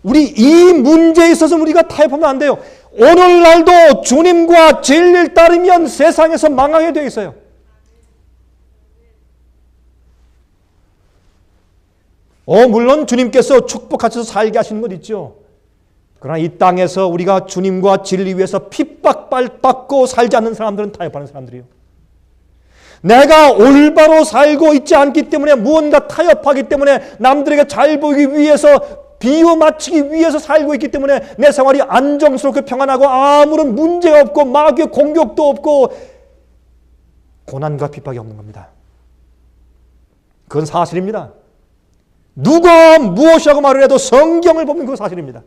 우리 이 문제에 있어서 우리가 타협하면 안 돼요. 오늘날도 주님과 진리를 따르면 세상에서 망하게 되어 있어요. 물론 주님께서 축복하셔서 살게 하시는 것 있죠. 그러나 이 땅에서 우리가 주님과 진리 위해서 핍박받고 살지 않는 사람들은 타협하는 사람들이에요. 내가 올바로 살고 있지 않기 때문에 무언가 타협하기 때문에 남들에게 잘 보이기 위해서 비유 맞추기 위해서 살고 있기 때문에 내 생활이 안정스럽고 평안하고 아무런 문제가 없고 마귀의 공격도 없고 고난과 핍박이 없는 겁니다. 그건 사실입니다. 누가 무엇이라고 말을 해도 성경을 보면 그건 사실입니다.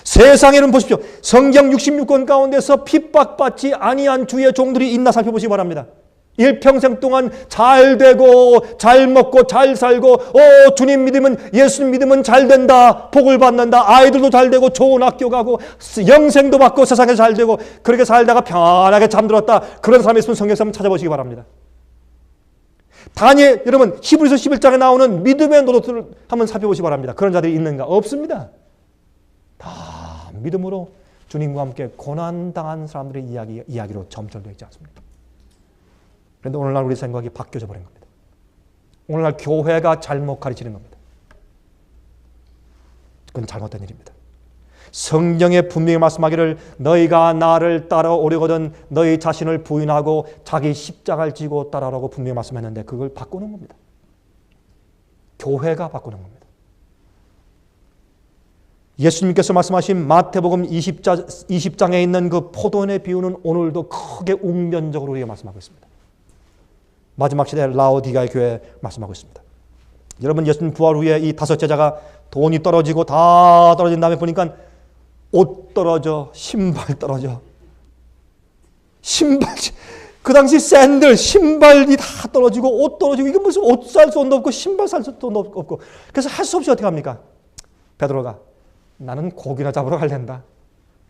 세상에는 보십시오. 성경 66권 가운데서 핍박받지 아니한 주의 종들이 있나 살펴보시기 바랍니다. 일평생 동안 잘 되고 잘 먹고 잘 살고 주님 믿으면 예수님 믿으면 잘 된다. 복을 받는다. 아이들도 잘 되고 좋은 학교 가고 영생도 받고 세상에서 잘 되고 그렇게 살다가 편하게 잠들었다. 그런 사람이 있으면 성경에서 한번 찾아보시기 바랍니다. 여러분 히브리서 11장에 나오는 믿음의 노릇들을 한번 살펴보시기 바랍니다. 그런 자들이 있는가? 없습니다. 다 믿음으로 주님과 함께 고난당한 사람들의 이야기로 점철되어 있지 않습니까? 그런데 오늘날 우리 생각이 바뀌어져 버린 겁니다. 오늘날 교회가 잘못 가르치는 겁니다. 그건 잘못된 일입니다. 성경에 분명히 말씀하기를 너희가 나를 따라오려거든 너희 자신을 부인하고 자기 십자가를 지고 따라오라고 분명히 말씀했는데 그걸 바꾸는 겁니다. 교회가 바꾸는 겁니다. 예수님께서 말씀하신 마태복음 20장에 있는 그 포도원의 비유는 오늘도 크게 웅변적으로 우리에게 말씀하고 있습니다. 마지막 시대 라오디가의 교회에 말씀하고 있습니다. 여러분 예수님 부활 후에 이 5 제자가 돈이 떨어지고 다 떨어진 다음에 보니까 옷 떨어져, 신발 떨어져. 그 당시 샌들, 신발이 다 떨어지고 옷 떨어지고 이게 무슨 옷 살 돈도 없고 신발 살 돈도 없고 그래서 할 수 없이 어떻게 합니까? 베드로가 나는 고기나 잡으러 갈랜다.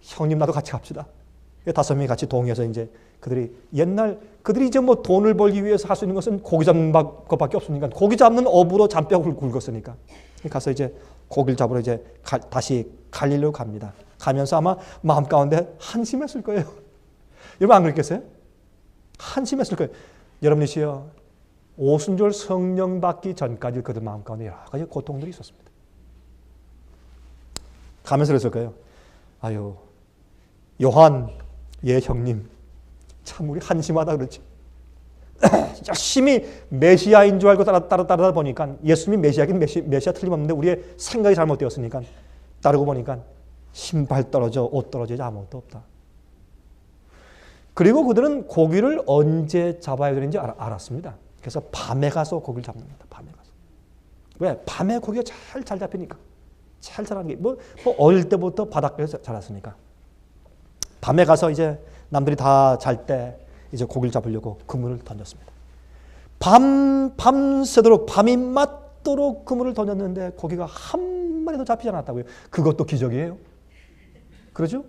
형님 나도 같이 갑시다. 5명이 같이 동의해서 이제 그들이 이제 뭐 돈을 벌기 위해서 할 수 있는 것은 고기 잡는 것밖에 없으니까 고기 잡는 업으로 잔뼈를 굵었으니까 가서 이제 고기를 잡으러 이제 다시 갈릴리로 갑니다. 가면서 아마 마음 가운데 한심했을 거예요. 여러분 안 그랬겠어요? 한심했을 거예요. 여러분이시여 오순절 성령 받기 전까지 그들 마음 가운데 여러 가지 고통들이 있었습니다. 가면서 그랬을 거예요. 아유 요한 예 형님 참 우리 한심하다 그렇지. 열심히 메시아인 줄 알고 따르다 보니까 예수님이 메시아긴 메시아 틀림없는데 우리의 생각이 잘못되었으니까 따르고 보니까 신발 떨어져 옷 떨어지지 아무것도 없다. 그리고 그들은 고기를 언제 잡아야 되는지 알았습니다. 그래서 밤에 가서 고기를 잡는 겁니다. 밤에 가서. 왜? 밤에 고기가 잘 잡히니까. 잘 자라는 게 뭐 어릴 때부터 바닷가에서 자랐으니까. 밤에 가서 이제 남들이 다 잘 때 이제 고기를 잡으려고 그물을 던졌습니다. 밤새도록 밤이 맞도록 그물을 던졌는데 고기가 한 마리도 잡히지 않았다고요. 그것도 기적이에요. 그러죠?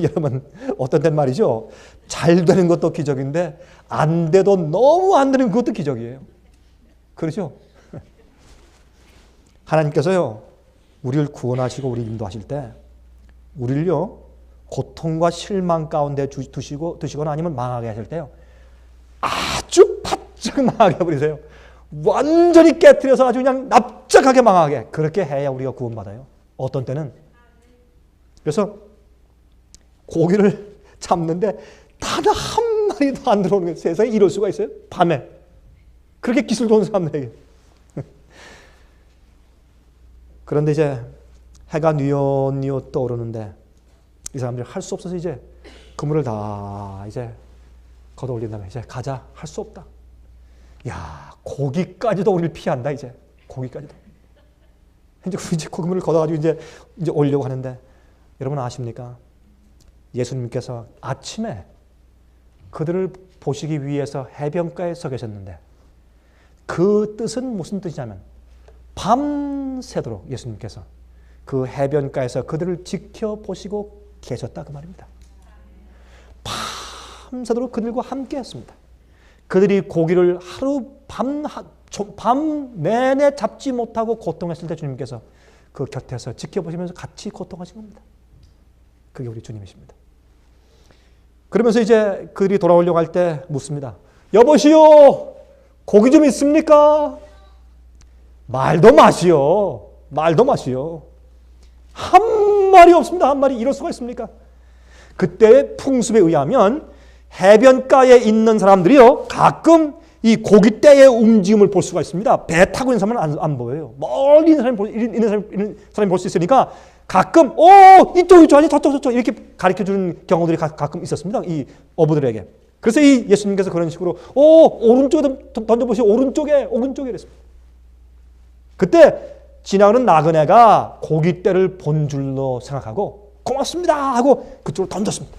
여러분, 어떤 때는 말이죠. 잘 되는 것도 기적인데 안 돼도 너무 안 되는 것도 기적이에요. 그렇죠? 하나님께서요, 우리를 구원하시고 우리 인도하실 때 우리를요, 고통과 실망 가운데 두시거나 아니면 망하게 하실 때요, 아주 바짝 망하게 해버리세요. 완전히 깨트려서 아주 그냥 납작하게 망하게, 그렇게 해야 우리가 구원받아요. 어떤 때는. 그래서 고기를 잡는데 단 한 마리도 안 들어오는 거예요. 세상에 이럴 수가 있어요? 밤에. 그렇게 기술 좋은 사람들에게. 그런데 이제 해가 뉘엿뉘엿 떠오르는데 이 사람들이 할 수 없어서 이제 그물을 다 이제 걷어올린 다음에 이제 가자. 할 수 없다. 야, 고기까지도 우리를 피한다, 이제. 고기까지도. 이제 그물을 걷어가지고 이제 오려고 하는데, 여러분 아십니까? 예수님께서 아침에 그들을 보시기 위해서 해변가에 서 계셨는데, 그 뜻은 무슨 뜻이냐면, 밤새도록 예수님께서 그 해변가에서 그들을 지켜보시고 계셨다, 그 말입니다. 밤새도록 그들과 함께 했습니다. 그들이 고기를 밤 내내 잡지 못하고 고통했을 때 주님께서 그 곁에서 지켜보시면서 같이 고통하신 겁니다. 그게 우리 주님이십니다. 그러면서 이제 그들이 돌아오려고 할 때 묻습니다. 여보시오, 고기 좀 있습니까? 말도 마시오. 말도 마시오. 한 마리 없습니다. 한 마리. 이럴 수가 있습니까? 그때의 풍습에 의하면 해변가에 있는 사람들이요, 가끔 이 고깃대의 움직임을 볼 수가 있습니다. 배 타고 있는 사람은 안 보여요. 멀리 있는 사람이 볼 수 있으니까 가끔 이쪽 아니 저쪽 이렇게 가르쳐주는 경우들이 가끔 있었습니다. 이 어부들에게. 그래서 이 예수님께서 그런 식으로 오른쪽에 던져보시오. 오른쪽에 그랬습니다. 그때 지나가는 나그네가 고깃대를 본 줄로 생각하고 고맙습니다 하고 그쪽으로 던졌습니다.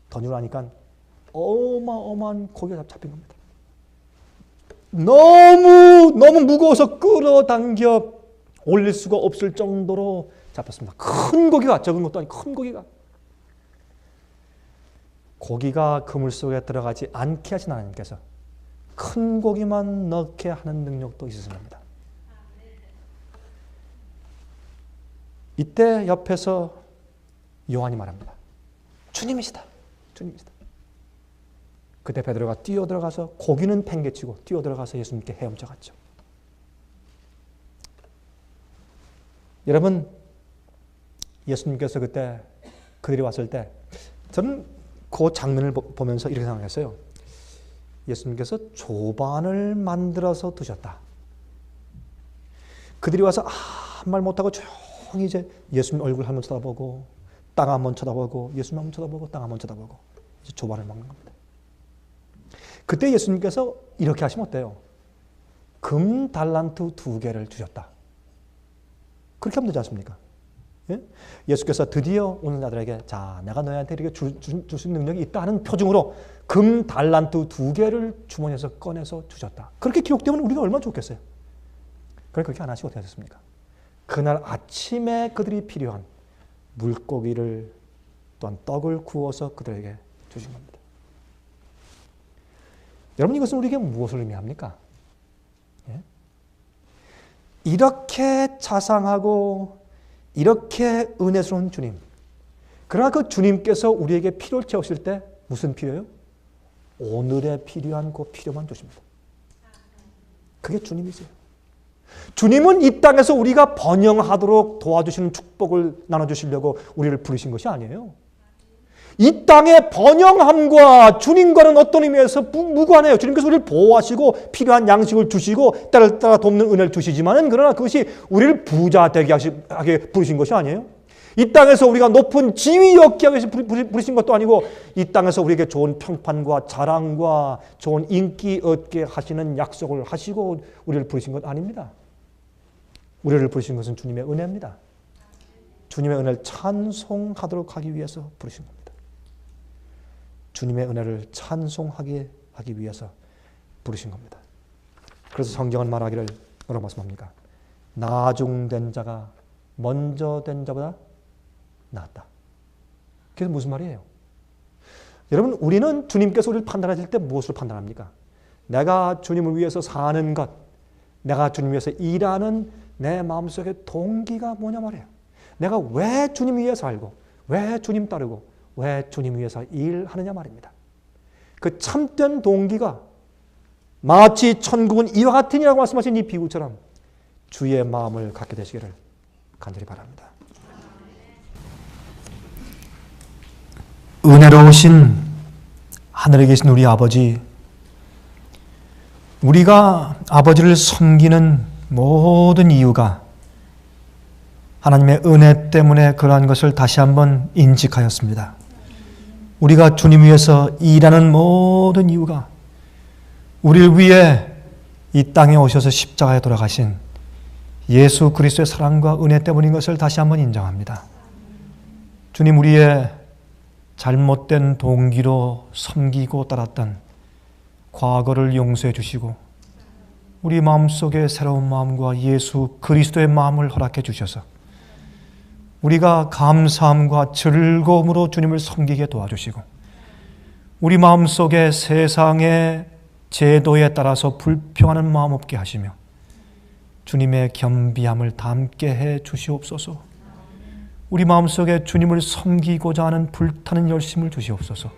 던지고 나니까 어마어마한 고기가 잡힌 겁니다. 너무 무거워서 끌어당겨 올릴 수가 없을 정도로 잡혔습니다. 큰 고기가, 적은 것도 아니고 큰 고기가 그물 속에 들어가지 않게 하신 하나님께서 큰 고기만 넣게 하는 능력도 있으십니다. 이때 옆에서 요한이 말합니다. 주님이시다. 그때 베드로가 뛰어들어가서 고기는 팽개치고 뛰어들어가서 예수님께 헤엄쳐 갔죠. 여러분, 예수님께서 그때 그들이 왔을 때 저는 그 장면을 보면서 이렇게 생각했어요. 예수님께서 조반을 만들어서 두셨다. 그들이 와서 아무 말 못하고 조용히 이제 예수님 얼굴 한번 쳐다보고 땅 한번 쳐다보고 예수님 한번 쳐다보고 땅 한번 쳐다보고 이제 조반을 먹는 겁니다. 그때 예수님께서 이렇게 하시면 어때요? 금 달란트 2개를 주셨다. 그렇게 하면 되지 않습니까? 예? 예수께서 드디어 오는 자들에게 자, 내가 너희한테 이렇게 줄 수 있는 능력이 있다 하는 표징으로 금 달란트 2개를 주머니에서 꺼내서 주셨다. 그렇게 기록되면 우리가 얼마나 좋겠어요? 그러니까 그렇게 안 하시고 어떻게 하셨습니까? 그날 아침에 그들이 필요한 물고기를 또한 떡을 구워서 그들에게 주신 겁니다. 여러분, 이것은 우리에게 무엇을 의미합니까? 예? 이렇게 자상하고 이렇게 은혜스러운 주님, 그러나 그 주님께서 우리에게 필요를 채우실 때 무슨 필요요? 오늘에 필요한 그 필요만 주십니다. 그게 주님이세요. 주님은 이 땅에서 우리가 번영하도록 도와주시는 축복을 나눠주시려고 우리를 부르신 것이 아니에요. 이 땅의 번영함과 주님과는 어떤 의미에서 무관해요. 주님께서 우리를 보호하시고 필요한 양식을 주시고 때를 따라 돕는 은혜를 주시지만은 그러나 그것이 우리를 부자 되게 하게 부르신 것이 아니에요. 이 땅에서 우리가 높은 지위 얻게 하기 위해서 부르신 것도 아니고 이 땅에서 우리에게 좋은 평판과 자랑과 좋은 인기 얻게 하시는 약속을 하시고 우리를 부르신 것 아닙니다. 우리를 부르신 것은 주님의 은혜입니다. 주님의 은혜를 찬송하도록 하기 위해서 부르신 겁니다. 주님의 은혜를 찬송하게 하기 위해서 부르신 겁니다. 그래서 성경은 말하기를 뭐라고 말씀합니까? 나중된 자가 먼저 된 자보다 낫다. 그게 무슨 말이에요? 여러분, 우리는 주님께서 우리를 판단하실 때 무엇을 판단합니까? 내가 주님을 위해서 사는 것, 내가 주님 위해서 일하는 내 마음속의 동기가 뭐냐 말이에요. 내가 왜 주님 위해 살고, 왜 주님 따르고, 왜 주님 위해서 일하느냐 말입니다. 그 참된 동기가 마치 천국은 이와 같으니라고 말씀하신 이 비유처럼 주의 마음을 갖게 되시기를 간절히 바랍니다. 은혜로우신 하늘에 계신 우리 아버지, 우리가 아버지를 섬기는 모든 이유가 하나님의 은혜 때문에 그러한 것을 다시 한번 인식하였습니다. 우리가 주님 위해서 일하는 모든 이유가 우리를 위해 이 땅에 오셔서 십자가에 돌아가신 예수 그리스도의 사랑과 은혜 때문인 것을 다시 한번 인정합니다. 주님, 우리의 잘못된 동기로 섬기고 따랐던 과거를 용서해 주시고 우리 마음속에 새로운 마음과 예수 그리스도의 마음을 허락해 주셔서 우리가 감사함과 즐거움으로 주님을 섬기게 도와주시고 우리 마음속에 세상의 제도에 따라서 불평하는 마음 없게 하시며 주님의 겸비함을 담게 해 주시옵소서. 우리 마음속에 주님을 섬기고자 하는 불타는 열심을 주시옵소서.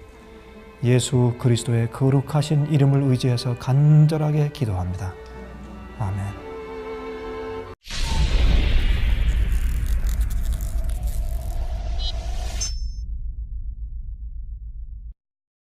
예수 그리스도의 거룩하신 이름을 의지해서 간절하게 기도합니다. 아멘.